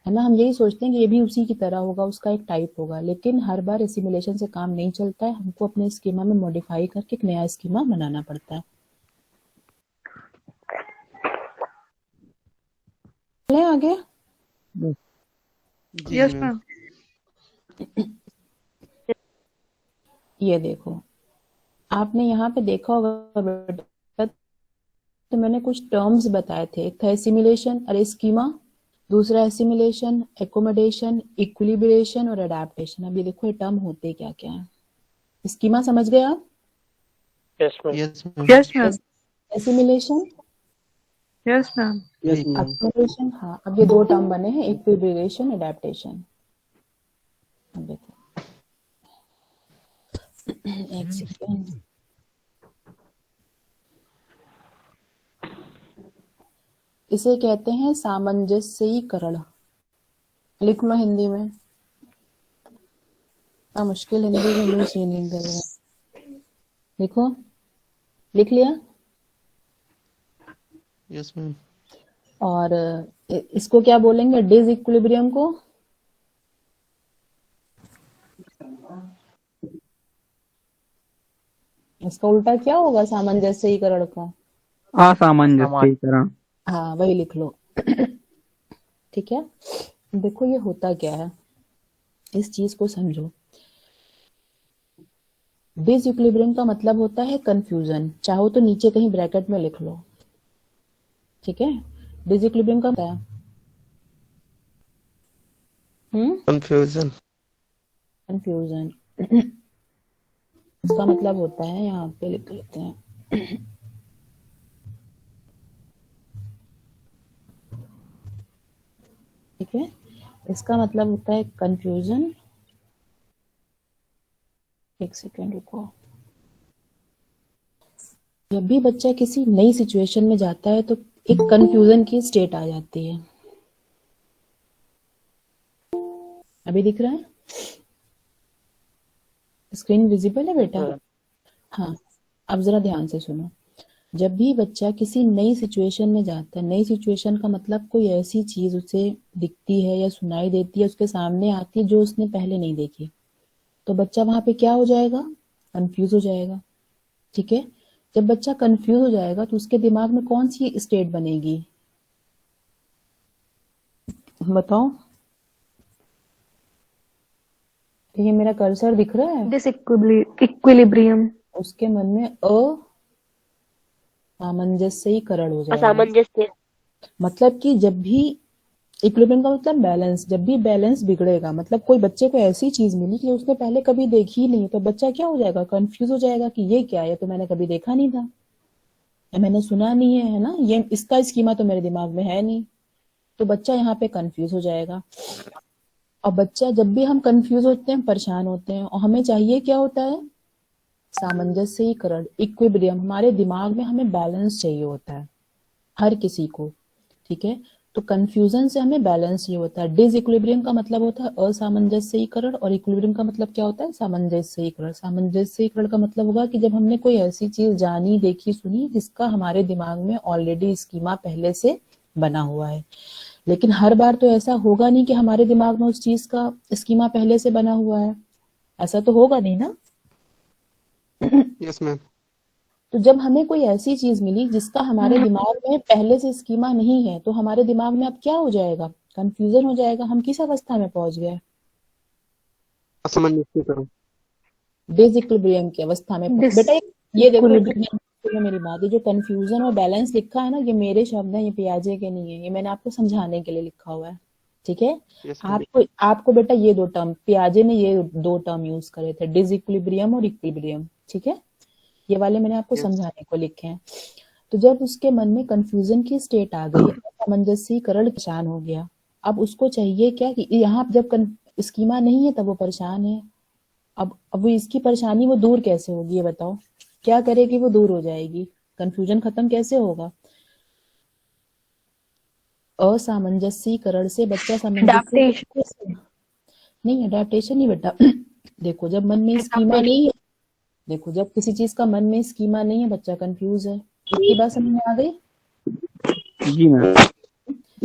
है ना। हम यही सोचते हैं कि ये भी उसी की तरह होगा, उसका एक टाइप होगा। लेकिन हर बार एसिमिलेशन से काम नहीं चलता है, हमको अपने स्कीमा में मॉडिफाई करके एक नया स्कीमा बनाना पड़ता है। चलें आगे। Yes ma'am. ये देखो, आपने यहाँ पे देखा होगा बेटा, तो मैंने कुछ टर्म्स बताए थे। एक था एसिमिलेशन और स्कीमा, दूसरा एसिमिलेशन, एकोमोडेशन, इक्विलिब्रेशन और अडेप्टेशन। अब ये देखो ये टर्म होते क्या क्या है। स्कीमा समझ गए आप? Yes ma'am. Yes ma'am. Yes ma'am. Assimilation, yes ma'am. Yes ma'am. Accommodation. हाँ, अब ये 2 टर्म बने हैं, इक्विलिब्रेशन, अडेप्टेशन। अब देखो एक सेकेंड, इसे कहते हैं सामंजस्यीकरण। लिख लो हिंदी में, मुश्किल हिंदी में इंग्लिश मीनिंग कर रहा है। देखो, लिख लिया। Yes ma'am. और इसको क्या बोलेंगे, डिस इक्विलिब्रियम को? इसका उल्टा क्या होगा सामंजस्यीकरण का? असामंजस्यीकरण। हाँ, वही लिख लो। ठीक है। देखो ये होता क्या है, इस चीज को समझो। डिसइक्विलिब्रियम का मतलब होता है कंफ्यूजन। चाहो तो नीचे कहीं ब्रैकेट में लिख लो। ठीक है। डिसइक्विलिब्रियम का क्या है? कंफ्यूजन। कंफ्यूजन। इसका मतलब होता है, यहाँ पे लिख लेते हैं। ठीक है। इसका मतलब होता है कंफ्यूजन। एक सेकेंड रुको। जब भी बच्चा किसी नई सिचुएशन में जाता है तो एक कंफ्यूजन की स्टेट आ जाती है। अभी दिख रहा है? स्क्रीन विजिबल है बेटा? हाँ। अब जरा ध्यान से सुनो। जब भी बच्चा किसी नई सिचुएशन में जाता है, नई सिचुएशन का मतलब कोई ऐसी चीज उसे दिखती है या सुनाई देती है, उसके सामने आती है जो उसने पहले नहीं देखी, तो बच्चा वहां पे क्या हो जाएगा? कंफ्यूज हो जाएगा। ठीक है। जब बच्चा कंफ्यूज हो जाएगा तो उसके दिमाग में कौन सी स्टेट बनेगी, बताओ? ये मेरा कर्सर दिख रहा है? डिसइक्विलिब्रियम। उसके मन में असामंजस्यीकरण हो जाएगा। असामंजस्य। मतलब कि जब भी इक्विलिब्रियम का मतलब बैलेंस, जब भी बैलेंस बिगड़ेगा, मतलब कोई बच्चे को ऐसी चीज मिली कि उसने पहले कभी देखी ही नहीं, तो बच्चा क्या हो जाएगा? कंफ्यूज हो जाएगा कि ये क्या है, तो मैंने कभी देखा नहीं था, या मैंने सुना नहीं है ना, ये इसका स्कीमा तो मेरे दिमाग में है नहीं। तो बच्चा यहाँ पे कंफ्यूज हो जाएगा। और बच्चा, जब भी हम कंफ्यूज होते हैं, परेशान होते हैं, और हमें चाहिए क्या होता है? सामंजस्यीकरण, इक्विलिब्रियम। हमारे दिमाग में हमें बैलेंस चाहिए होता है, हर किसी को। ठीक है। तो कंफ्यूजन से हमें बैलेंस चाहिए होता है। डिसइक्विलिब्रियम का मतलब होता है असामंजस्यीकरण, और इक्विलिब्रियम का मतलब क्या होता है? सामंजस्यीकरण। सामंजस्यीकरण का मतलब होगा कि जब हमने कोई ऐसी चीज जानी, देखी, सुनी जिसका हमारे दिमाग में ऑलरेडी स्कीमा पहले से बना हुआ है। लेकिन हर बार तो ऐसा होगा नहीं कि हमारे दिमाग में उस चीज का स्कीमा पहले से बना हुआ है, ऐसा तो होगा नहीं ना। Yes ma'am. तो जब हमें कोई ऐसी चीज मिली जिसका हमारे दिमाग में पहले से स्कीमा नहीं है, तो हमारे दिमाग में अब क्या हो जाएगा? कंफ्यूजन हो जाएगा। हम किस अवस्था में पहुंच गए? असामंजस्यीकरण। डिसइक्विलिब्रियम की अवस्था में। बेटा ये देखो, सुनो मेरी बात, ये जो कंफ्यूजन और बैलेंस लिखा है ना, ये मेरे शब्द हैं, ये पियाजे के नहीं है, ये मैंने आपको समझाने के लिए लिखा हुआ है। ठीक है। Yes ma'am. आपको बेटा ये दो टर्म, पियाजे ने ये दो टर्म यूज करे थे, डिसइक्विलिब्रियम और इक्विलिब्रियम। ठीक है। ये वाले मैंने आपको Yes. समझाने को लिखे हैं। तो जब उसके मन में कंफ्यूजन की स्टेट आ गई, सामंजस्यीकरण परेशान हो गया, अब उसको चाहिए क्या कि यहाँ जब स्कीमा नहीं है तब वो परेशान है। अब वो इसकी परेशानी वो दूर कैसे होगी, ये बताओ? क्या करेगी वो दूर हो जाएगी? कंफ्यूजन खत्म कैसे होगा? असामंजस्यीकरण से बच्चा सामंजस्य नहीं, अडेप्टेशन नहीं बेटा। देखो, जब मन में स्कीमा नहीं है, देखो जब किसी चीज का मन में स्कीमा नहीं है, बच्चा कंफ्यूज है। इतनी बात समझ में आ गई? जी मैम।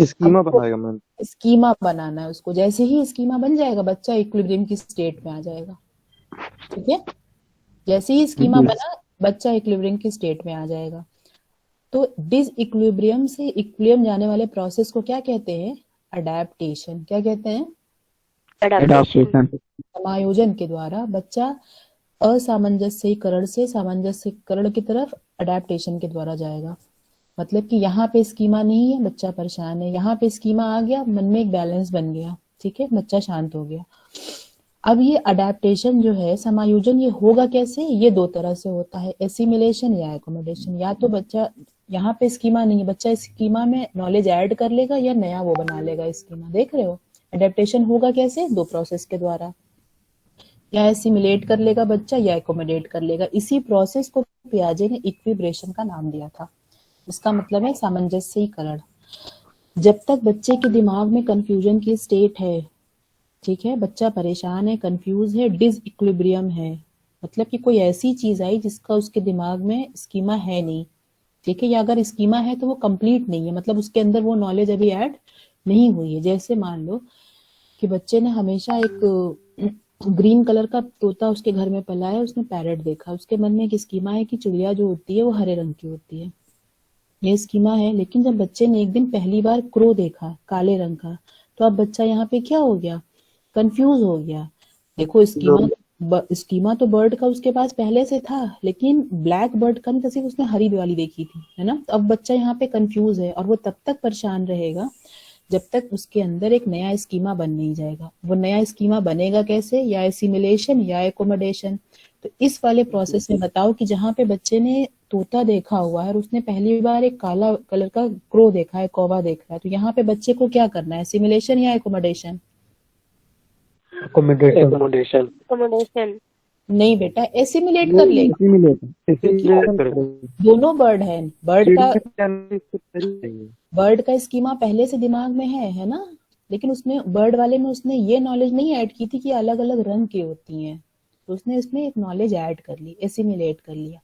स्कीमा बनाएगा मैम। स्कीमा बनाना है उसको। जैसे ही स्कीमा बन जाएगा, बच्चा इक्विलिब्रियम की स्टेट में आ जाएगा। ठीक है। जैसे ही स्कीमा बना, बच्चा इक्विलिब्रियम की स्टेट में आ जाएगा। तो डिस इक्विलिब्रियम से इक्विलिब्रियम जाने वाले प्रोसेस को क्या कहते हैं? अडेप्टेशन। क्या कहते हैं? एडाप्टेशन। समायोजन के द्वारा बच्चा असामंजस्यीकरण से सामंजस्यीकरण की तरफ अडेप्टेशन के द्वारा जाएगा। मतलब कि यहाँ पे स्कीमा नहीं है, बच्चा परेशान है, यहाँ पे स्कीमा आ गया, मन में एक बैलेंस बन गया। ठीक है। बच्चा शांत हो गया। अब ये अडेप्टेशन जो है, समायोजन, ये होगा कैसे? ये दो तरह से होता है, एसिमिलेशन या एकोमोडेशन। या तो बच्चा, यहाँ पे स्कीमा नहीं है, बच्चा स्कीमा में नॉलेज ऐड कर लेगा या नया वो बना लेगा स्कीमा। देख रहे हो? अडेप्टेशन होगा कैसे? दो प्रोसेस के द्वारा, या एसिमिलेट कर लेगा बच्चा या एकोमोडेट कर लेगा। इसी प्रोसेस को पियाजे ने इक्विब्रेशन का नाम दिया था। इसका मतलब है सामंजस्यीकरण। जब तक बच्चे के दिमाग में कंफ्यूजन की स्टेट है, ठीक है, बच्चा परेशान है, कंफ्यूज है, डिसइक्विलिब्रियम है, मतलब कि कोई ऐसी चीज आई जिसका उसके दिमाग में स्कीमा है नहीं। ठीक है, या अगर स्कीमा है तो वो कंप्लीट नहीं है, मतलब उसके अंदर वो नॉलेज अभी ऐड नहीं हुई है। जैसे मान लो कि बच्चे ने हमेशा एक ग्रीन कलर का तोता उसके घर में पला है, उसने पैरट देखा, उसके मन में एक स्कीमा है कि चिड़िया जो होती है वो हरे रंग की होती है, ये स्कीमा है। लेकिन जब बच्चे ने एक दिन पहली बार क्रो देखा काले रंग का, तो अब बच्चा यहाँ पे क्या हो गया, कंफ्यूज हो गया। देखो स्कीमा तो बर्ड का उसके पास पहले से था, लेकिन ब्लैक बर्ड का नहीं था, सिर्फ उसने हरी वाली देखी थी, है ना। तो अब बच्चा यहाँ पे कंफ्यूज है, और वो तब तक परेशान रहेगा जब तक उसके अंदर एक नया स्कीमा बन नहीं जाएगा। वो नया स्कीमा बनेगा कैसे, या एसिमिलेशन या एकोमोडेशन। तो इस वाले प्रोसेस में बताओ कि जहाँ पे बच्चे ने तोता देखा हुआ है और उसने पहली बार एक काला कलर का क्रो देखा है, कौवा देख रहा है, तो यहाँ पे बच्चे को क्या करना है, एसिमिलेशन या एकोमोडेशन? एकोमोडेशन। नहीं बेटा, एसिमिलेट कर लेगा। दोनों बर्ड है, बर्ड का स्कीमा पहले से दिमाग में है ना, लेकिन उसने बर्ड वाले में उसने ये नॉलेज नहीं ऐड की थी कि अलग अलग रंग की होती हैं, तो उसने इसमें एक नॉलेज ऐड कर ली, एसिमिलेट कर लिया।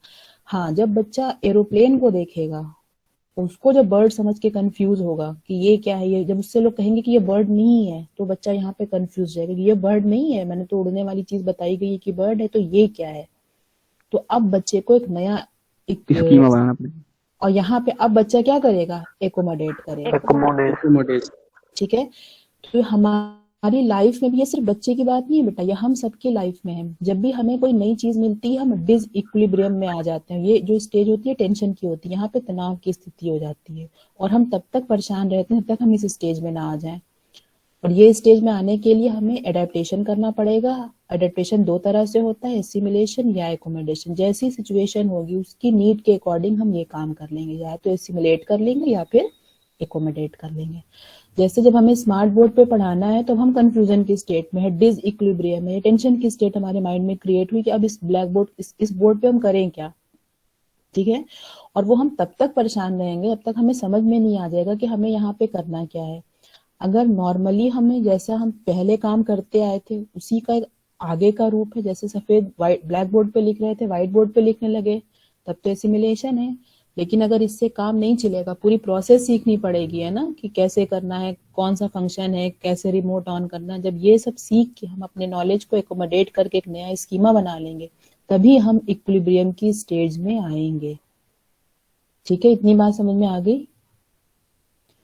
हाँ, जब बच्चा एरोप्लेन को देखेगा, उसको जब बर्ड समझ के कंफ्यूज होगा कि ये क्या है, ये जब उससे लोग कहेंगे कि ये बर्ड नहीं है, तो बच्चा यहाँ पे कंफ्यूज जाएगा कि ये बर्ड नहीं है, मैंने तो उड़ने वाली चीज बताई गई है कि बर्ड है, तो ये क्या है। तो अब बच्चे को एक नया स्कीमा बनाना पड़ेगा, और यहाँ पे अब बच्चा क्या करेगा, एकोमोडेट करेगा। ठीक है, तो हमारी लाइफ में भी ये सिर्फ बच्चे की बात नहीं है बेटा, ये हम सबके लाइफ में है। जब भी हमें कोई नई चीज मिलती है हम डिसइक्विलिब्रियम में आ जाते हैं। ये जो स्टेज होती है टेंशन की होती है, यहाँ पे तनाव की स्थिति हो जाती है, और हम तब तक परेशान रहते हैं जब तक हम इस स्टेज में ना आ जाएं। और ये स्टेज में आने के लिए हमें एडेप्टेशन करना पड़ेगा। एडेप्टेशन दो तरह से होता है, एसिमिलेशन या एकोमोडेशन। जैसी सिचुएशन होगी उसकी नीड के अकॉर्डिंग हम ये काम कर लेंगे, या तो एसिमिलेट कर लेंगे या फिर एकोमोडेट कर लेंगे। जैसे जब हमें स्मार्ट बोर्ड पे पढ़ाना है तो हम कंफ्यूजन की स्टेट में है, डिसइक्विलिब्रियम में, टेंशन की स्टेट हमारे माइंड में क्रिएट हुई कि अब इस ब्लैक बोर्ड इस बोर्ड पे हम करें क्या। ठीक है, और वो हम तब तक परेशान रहेंगे जब तक हमें समझ में नहीं आ जाएगा कि हमें यहाँ पे करना क्या है। अगर नॉर्मली हमें जैसा हम पहले काम करते आए थे उसी का एक आगे का रूप है, जैसे सफेद व्हाइट ब्लैक बोर्ड पे लिख रहे थे व्हाइट बोर्ड पे लिखने लगे, तब तो एसिमिलेशन है। लेकिन अगर इससे काम नहीं चलेगा, पूरी प्रोसेस सीखनी पड़ेगी, है ना, कि कैसे करना है, कौन सा फंक्शन है, कैसे रिमोट ऑन करना है। जब ये सब सीख के हम अपने नॉलेज को एकोमोडेट करके एक नया स्कीमा बना लेंगे, तभी हम इक्विलिब्रियम की स्टेज में आएंगे। ठीक है, इतनी बात समझ में आ गई?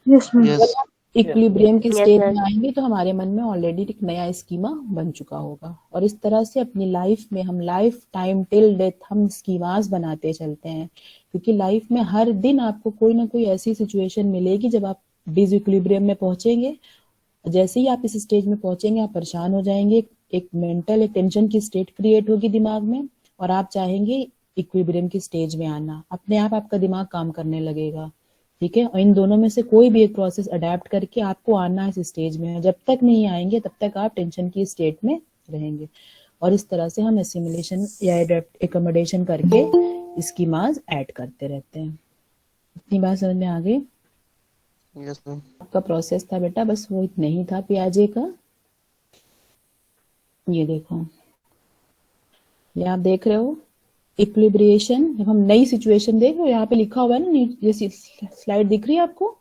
Yes. इक्विलिब्रियम की स्टेज में आएंगे तो हमारे मन में ऑलरेडी एक नया स्कीमा बन चुका होगा। और इस तरह से अपनी लाइफ में हम लाइफ टाइम टिल डेथ हम स्कीमास बनाते चलते हैं, क्योंकि लाइफ में हर दिन आपको कोई ना कोई ऐसी सिचुएशन मिलेगी जब आप डिसइक्विलिब्रियम में पहुंचेंगे। जैसे ही आप इस स्टेज में पहुंचेंगे आप परेशान हो जाएंगे, एक मेंटल एक टेंशन की स्टेट क्रिएट होगी दिमाग में, और आप चाहेंगे इक्विलिब्रियम की स्टेज में आना। अपने आप आपका दिमाग काम करने लगेगा। ठीक है, और इन दोनों में से कोई भी एक प्रोसेस अडेप्ट करके आपको आना है इस स्टेज में। जब तक नहीं आएंगे तब तक आप टेंशन की स्टेट में रहेंगे, और इस तरह से हम एसिमिलेशन या एकोमोडेशन करके स्कीमास ऐड करते रहते हैं। इतनी बात समझ में आ गई? Yes, ma'am. आपका प्रोसेस था बेटा, बस वो इतना ही था पियाजे का। ये देखो, ये आप देख रहे हो इक्विलिब्रिएशन। जब हम नई सिचुएशन देख रहे हो, यहाँ पे लिखा हुआ है ना, जैसी स्लाइड दिख रही है आपको?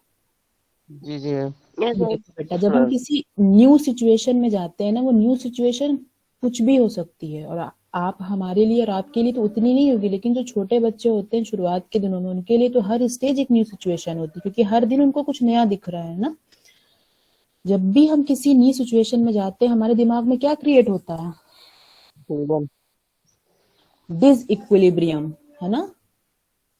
जी जी मैम। देखो बेटा, जब हम किसी न्यू सिचुएशन में जाते हैं ना, वो न्यू सिचुएशन कुछ भी हो सकती है, और आप हमारे लिए और आपके लिए तो उतनी नहीं होगी, लेकिन जो छोटे बच्चे होते हैं शुरुआत के दिनों में, उनके लिए तो हर स्टेज एक न्यू सिचुएशन होती है, क्योंकि हर दिन उनको कुछ नया दिख रहा है ना। जब भी हम किसी न्यू सिचुएशन में जाते हैं हमारे दिमाग में क्या क्रिएट होता है, डिसइक्विलिब्रियम, है ना,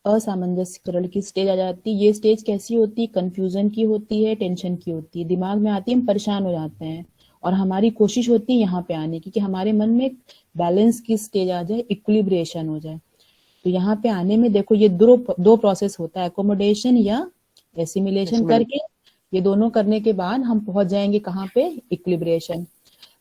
असामंजस्यकरण की स्टेज आ जाती है। ये स्टेज कैसी होती है, कंफ्यूजन की होती है, टेंशन की होती है, दिमाग में आती है, हम परेशान हो जाते हैं, और हमारी कोशिश होती है यहाँ पे आने की कि हमारे मन में एक बैलेंस की स्टेज आ जाए, इक्विलिब्रेशन हो जाए। तो यहाँ पे आने में देखो ये दो प्रोसेस होता है, एकोमोडेशन या एसिमिलेशन करके। ये दोनों करने के बाद हम पहुंच जाएंगे कहाँ पे, इक्विलिब्रेशन।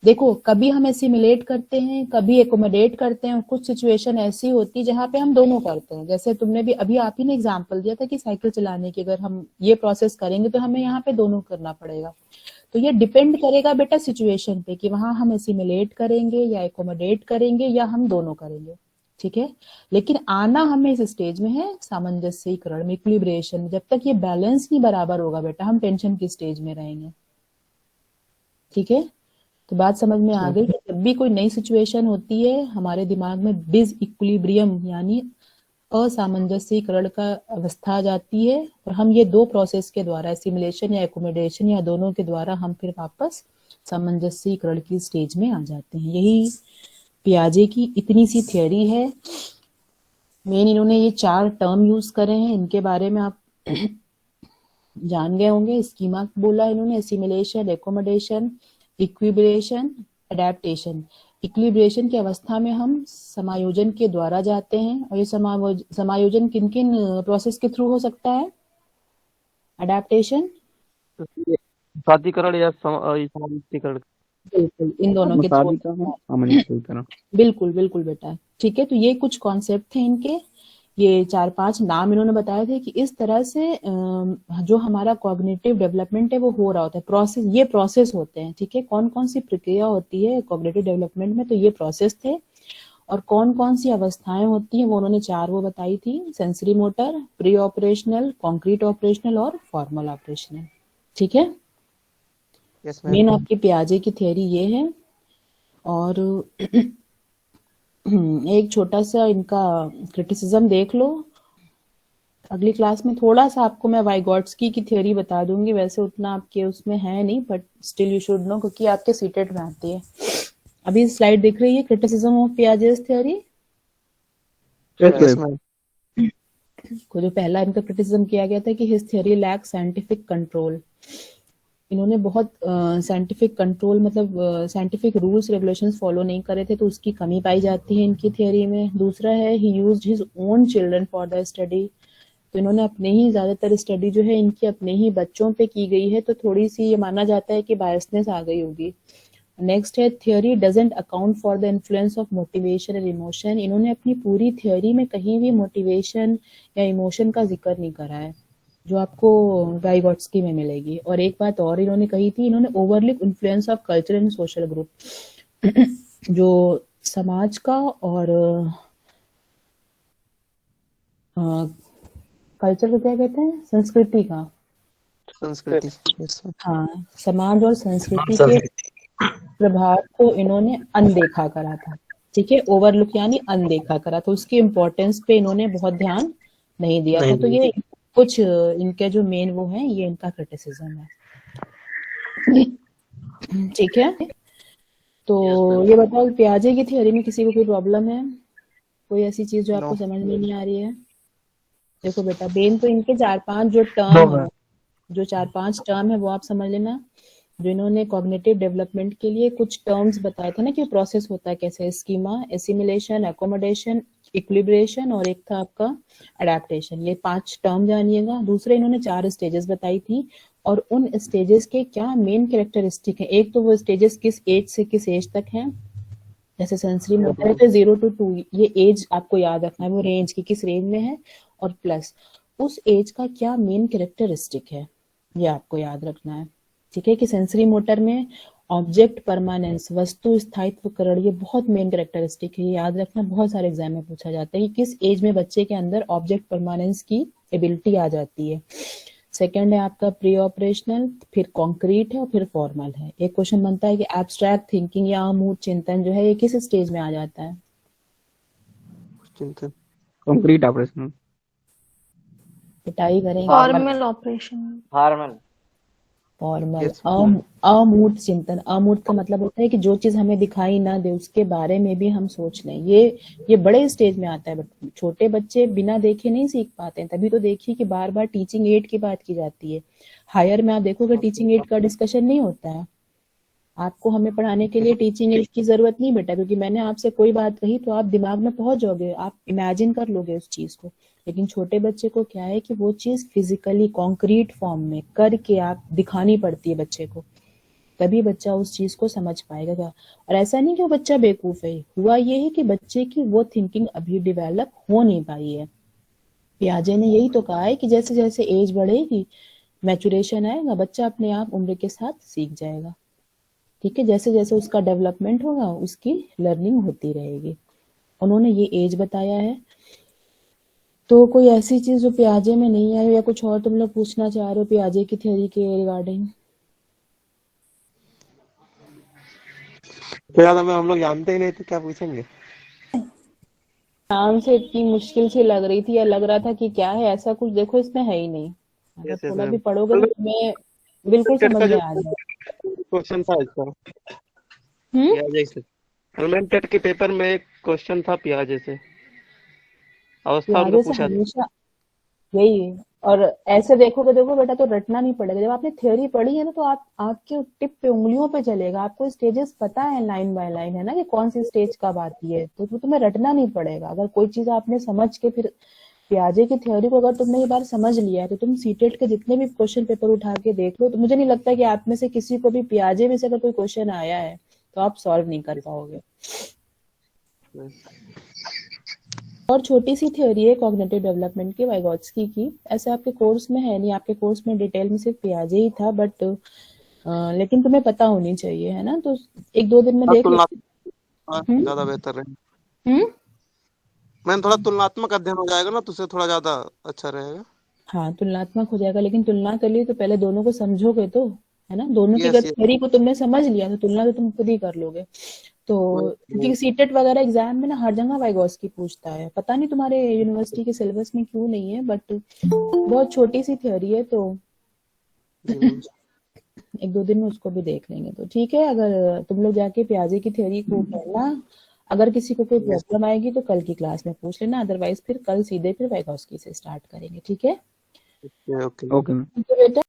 देखो, कभी हम एसिमिलेट करते हैं, कभी एकोमोडेट करते हैं। कुछ सिचुएशन ऐसी होती है जहाँ पे हम दोनों करते हैं। जैसे तुमने भी अभी आप ही ने एग्जांपल दिया था कि साइकिल चलाने की, अगर हम ये प्रोसेस करेंगे तो हमें यहाँ पे दोनों करना पड़ेगा। तो ये डिपेंड करेगा बेटा सिचुएशन पे कि वहां हम एसिमिलेट करेंगे या एकोमोडेट करेंगे या हम दोनों करेंगे, ठीक है। लेकिन आना हमें इस स्टेज में है सामंजस्यीकरण में, इक्विलिब्रेशन। जब तक ये बैलेंस नहीं बराबर होगा बेटा हम टेंशन की स्टेज में रहेंगे, ठीक है। तो बात समझ में आ गई कि जब भी कोई नई सिचुएशन होती है हमारे दिमाग में डिस इक्विलिब्रियम यानी असामंजस्यीकरण का अवस्था आ जाती है, और हम ये दो प्रोसेस के द्वारा एसिमिलेशन या एकोमोडेशन या दोनों के द्वारा हम फिर वापस सामंजस्यीकरण की स्टेज में आ जाते हैं। यही पियाजे की इतनी सी थियोरी है। मेन इन्होंने ये 4 टर्म यूज करे हैं, इनके बारे में आप जान गए होंगे। स्कीमा बोला इन्होंने, assimilation, accommodation, equilibration, adaptation. Equilibration की अवस्था में हम समायोजन के द्वारा जाते हैं, और ये समायोजन किन किन प्रोसेस के थ्रू हो सकता है? अडेप्टेशन, सादीकरण या समावेशीकरण। बिल्कुल इन दोनों के थ्रू। सामंजस्यीकरण। बिल्कुल बिल्कुल बेटा, ठीक है। तो ये कुछ कॉन्सेप्ट थे इनके, ये 4-5 नाम इन्होंने बताए थे कि इस तरह से जो हमारा कॉग्निटिव डेवलपमेंट है वो हो रहा होता है। प्रोसेस, ये प्रोसेस होते हैं, ठीक है। कौन कौन सी प्रक्रिया होती है कॉग्निटिव डेवलपमेंट में, तो ये प्रोसेस थे। और कौन कौन सी अवस्थाएं होती हैं वो उन्होंने 4 वो बताई थी, sensory motor, pre operational, concrete operational और फॉर्मल ऑपरेशनल, ठीक है। Yes main ma'am. आपकी पियाजे की थियोरी ये है। और एक छोटा सा इनका क्रिटिसिज्म देख लो। अगली क्लास में थोड़ा सा आपको मैं वाइगॉट्स्की की थ्योरी बता दूंगी, वैसे उतना आपके उसमें है नहीं, but still you should know क्योंकि आपके सीटेट में आती है। अभी स्लाइड दिख रही है, criticism of Piaget's theory yes ma'am. को। जो पहला इनका क्रिटिसिज्म किया गया था कि his theory lack scientific control. इन्होंने बहुत साइंटिफिक कंट्रोल मतलब साइंटिफिक रूल्स रेगुलेशंस फॉलो नहीं करे थे, तो उसकी कमी पाई जाती है इनकी थियोरी में। दूसरा है ही used his own children for the study. तो इन्होंने अपने ही ज्यादातर स्टडी जो है इनकी अपने ही बच्चों पे की गई है, तो थोड़ी सी ये माना जाता है कि बायसनेस आ गई होगी। नेक्स्ट है theory doesn't account for the influence of motivation and emotion. इन्होंने अपनी पूरी थियोरी में कहीं भी मोटिवेशन या इमोशन का जिक्र नहीं करा है, जो आपको वाइगॉट्स्की में मिलेगी। और एक बात और इन्होंने कही थी, इन्होंने overlook influence of culture and social group जो समाज का और कल्चर को क्या कहते हैं, संस्कृति का, संस्कृति। Yes ma'am. हाँ, समाज और संस्कृति के प्रभाव को इन्होंने अनदेखा करा था, ठीक है। ओवरलुक यानी अनदेखा करा, तो उसकी इम्पोर्टेंस पे इन्होंने बहुत ध्यान नहीं दिया था। तो ये कुछ इनके जो मेन वो हैं, ये इनका क्रिटिसिज्म है, ठीक है। तो ये बताओ पियाजे की थ्योरी में किसी को कोई प्रॉब्लम है, कोई ऐसी चीज जो आपको No. समझ में नहीं आ रही है? देखो बेटा, बेन तो इनके 4-5 जो टर्म है, जो 4-5 टर्म है वो आप समझ लेना। जो इन्होंने कॉग्निटिव डेवलपमेंट के लिए कुछ टर्म्स बताए थे ना कि प्रोसेस होता है कैसे, स्कीमा, एसिमिलेशन, एकोमोडेशन, इक्विलिब्रेशन और एक था आपका अडेप्टेशन। ये 5 टर्म जानिएगा। दूसरे इन्होंने 4 स्टेजेस बताई थी, और उन स्टेजेस के क्या मेन कैरेक्टरिस्टिक है। एक तो वो स्टेजेस किस एज से किस एज तक है, जैसे सेंसरी मोटर है तो 0 to 2, ये एज आपको याद रखना है, वो रेंज की किस रेंज में है, और प्लस उस एज का क्या मेन कैरेक्टरिस्टिक है, ये आपको याद रखना है, ठीक है। कि सेंसरी मोटर में ऑब्जेक्ट परमानेंस, वस्तु स्थायित्वकरण, ये बहुत मेन कैरेक्टरिस्टिक है, ये याद रखना, बहुत सारे एग्जाम में पूछा जाता है कि किस एज में बच्चे के अंदर ऑब्जेक्ट परमानेंस की एबिलिटी आ जाती है। सेकंड है आपका प्री ऑपरेशनल, फिर कॉन्क्रीट है और फिर फॉर्मल है। एक क्वेश्चन बनता है कि एब्स्ट्रैक्ट थिंकिंग या अमूर्त चिंतन जो है ये किस स्टेज में आ जाता है? चिंतन। Concrete operation. पिटाई करेंगे। Formal operation. हार्मल। फॉर्मल। Yes. अमूर्त चिंतन, अमूर्त का मतलब होता है कि जो चीज हमें दिखाई ना दे उसके बारे में भी हम सोच लें। ये बड़े स्टेज में आता है, बट छोटे बच्चे बिना देखे नहीं सीख पाते हैं। तभी तो देखिए कि बार बार टीचिंग एड की बात की जाती है। हायर में आप देखोगे टीचिंग एड का डिस्कशन नहीं होता है। आपको हमें पढ़ाने के लिए टीचिंग एड की जरूरत नहीं बेटा, क्योंकि मैंने आपसे कोई बात कही तो आप दिमाग में पहुंच जाओगे, आप इमेजिन कर लोगे उस चीज को। लेकिन छोटे बच्चे को क्या है कि वो चीज फिजिकली कॉन्क्रीट फॉर्म में करके आप दिखानी पड़ती है बच्चे को, तभी बच्चा उस चीज को समझ पाएगा। और ऐसा नहीं कि वो बच्चा बेवकूफ है, हुआ ये है कि बच्चे की वो थिंकिंग अभी डेवलप हो नहीं पाई है। पियाजे ने यही तो कहा है कि जैसे जैसे एज बढ़ेगी मैचुरेशन आएगा, बच्चा अपने आप उम्र के साथ सीख जाएगा। ठीक है, जैसे जैसे उसका डेवलपमेंट होगा उसकी लर्निंग होती रहेगी। उन्होंने ये एज बताया है। तो कोई ऐसी चीज जो पियाजे में नहीं आई हो या कुछ और तुम लोग पूछना चाह रहे हो पियाजे की थ्योरी के रिगार्डिंग? क्या था, हम लोग जानते ही नहीं तो क्या पूछेंगे। नाम से इतनी मुश्किल सी लग रही थी या लग रहा था कि क्या है, ऐसा कुछ देखो इसमें है ही नहीं। अगर यस यस थोड़ा भी मैम। पढ़ोगे तो तुम्हें बिल्कुल टेट समझ का में जो आ जाएगा। क्वेश्चन था इसका हम्म पियाजे से, मैम टेट के पेपर में एक क्वेश्चन था पियाजे से, अवस्था उनका पियाजे से पूछा था। हमेशा यही है। और ऐसे देखोगे, देखो बेटा, तो रटना नहीं पड़ेगा। जब आपने थ्योरी पढ़ी है ना तो आप आपके टिप पे उंगलियों पे चलेगा। आपको स्टेजेस पता है लाइन बाय लाइन, है ना, कि कौन सी स्टेज कब आती है। तो तुम्हें रटना नहीं पड़ेगा। अगर कोई चीज आपने समझ के फिर पियाजे की थ्योरी को अगर तुमने ये बार समझ लिया है तो तुम सीटेट के जितने भी क्वेश्चन पेपर उठा के देख लो, तो मुझे नहीं लगता कि आप में से किसी को भी पियाजे में से अगर कोई क्वेश्चन आया है तो आप सॉल्व नहीं कर पाओगे। और छोटी सी थ्योरी है कॉग्निटिव डेवलपमेंट की, वाइगोत्स्की की। ऐसे आपके कोर्स में है नहीं, आपके कोर्स में डिटेल में सिर्फ पियाजे ही था, बट लेकिन तुम्हें पता होनी चाहिए, है ना। तो एक दो दिन में देख लो। ज्यादा बेहतर रहेगा मैम, थोड़ा तुलनात्मक अध्ययन हो जाएगा ना तो उससे थोड़ा ज्यादा अच्छा रहेगा। हाँ, तुलनात्मक हो जाएगा, लेकिन तुलना के लिए तो पहले दोनों को समझोगे तो, है ना। दोनों की यस अगर यस थ्योरी को तुमने समझ लिया तो तुलना तो तुम खुद ही कर लोगे। तो क्योंकि सीटेट वगैरह एग्जाम में ना हर जगह वाइगोत्स्की पूछता है। पता नहीं तुम्हारे यूनिवर्सिटी के सिलेबस में क्यों नहीं है, बट बहुत छोटी सी थ्योरी है, तो एक दो दिन में उसको भी देख लेंगे। तो ठीक है, अगर तुम लोग जाके प्याजे की थ्योरी को पढ़ना। अगर किसी को कोई प्रॉब्लम आएगी तो कल की क्लास में पूछ लेना, अदरवाइज फिर कल सीधे फिर वाइगोत्स्की से स्टार्ट करेंगे। ठीक है, ओके ओके मैम। तो बेटा